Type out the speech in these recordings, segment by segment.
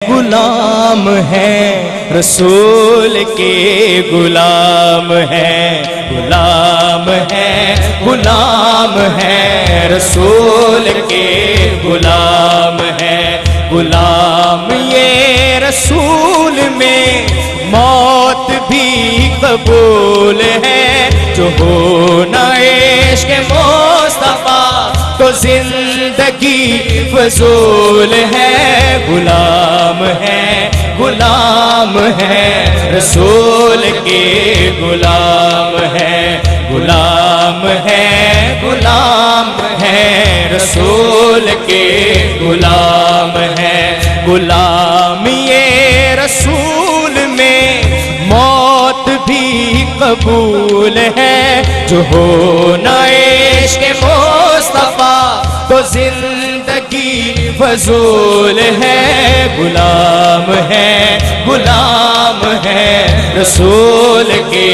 غلام ہیں، رسول کے غلام ہیں، غلام ہیں، غلام ہیں، رسول کے غلام ہیں، غلام یہ رسول میں موت بھی قبول ہے، جو ہو نہ عشق مصطفیٰ تو زندگی فضول ہے، غلام ہے، غلام ہے، رسول کے غلام ہے، غلام ہے، غلام ہے، رسول کے غلام ہے، غلام یہ رسول میں موت بھی قبول ہے، جو ہو نہ عشق مصطفیٰ تو زندگی فضول ہے، غلام ہے، غلام ہے، رسول کے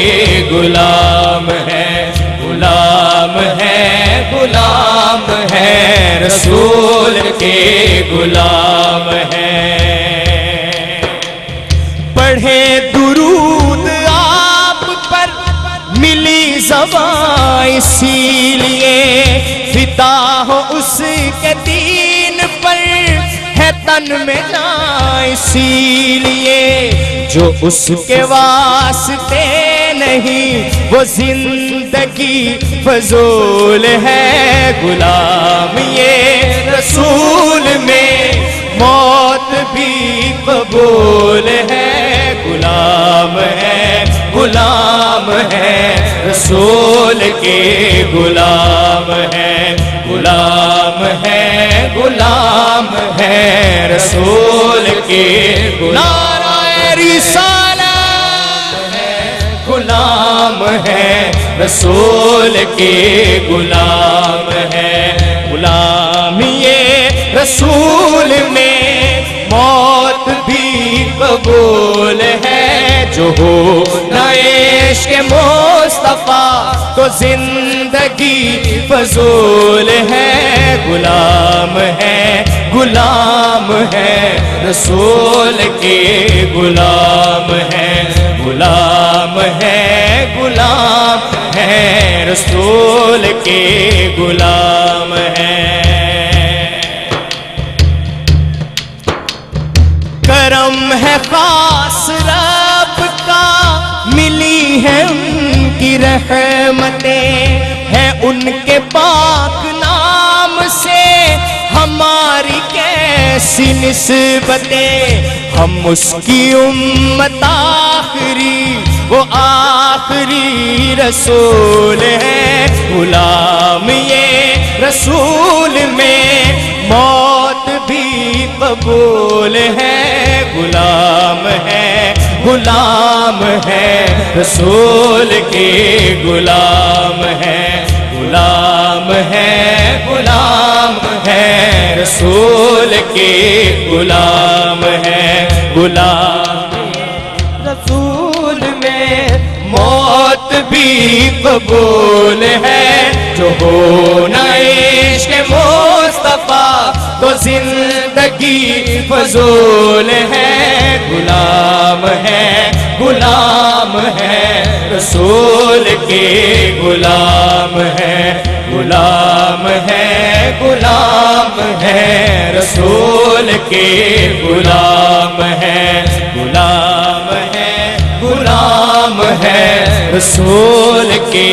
غلام ہے، غلام ہے، غلام ہے، رسول کے غلام ہے۔ پڑھے درود آپ پر ملی زبان اسی لیے، فدا ہو اس کے دین پر ہے تن میں جان اسی لیے، جو اس کے واسطے نہیں وہ زندگی فضول ہے، غلام یہ رسول میں موت بھی قبول ہے، غلام ہے، غلام ہے، رسول کے غلام ہے، غلام ہے، غلام ہے، رسول کے نعرہ رسالت ہے، غلام ہے، رسول کے غلام ہے، غلام یہ رسول میں موت بھی قبول ہے، جو ہو نہ عشق مصطفیٰ تو زندگی فضول ہے، غلام ہے، غلام ہے، رسول کے غلام ہے، غلام ہے، غلام ہے، رسول کے غلام ہے۔ کرم ہے خاص رب کا، ملی ہے ان کی رحمتیں، ہے ان کے پاک نام سے ہماری کیسی نسبتیں، ہم اس کی امت آخری، وہ آخری رسول ہے، غلام یہ رسول میں موت بھی قبول ہے، غلام ہے، غلام ہے، رسول کے غلام ہے، غلام ہے، غلام ہے، رسول کے غلام ہے، غلام رسول میں موت بھی قبول ہے، جو ہو نہ عشق مصطفیٰ تو زندگی فضول ہے، غلام ہے، غلام ہے، رسول کے غلام ہے، غلام ہے، غلام ہے، رسول کے غلام ہے، غلام ہے، غلام ہے، رسول کے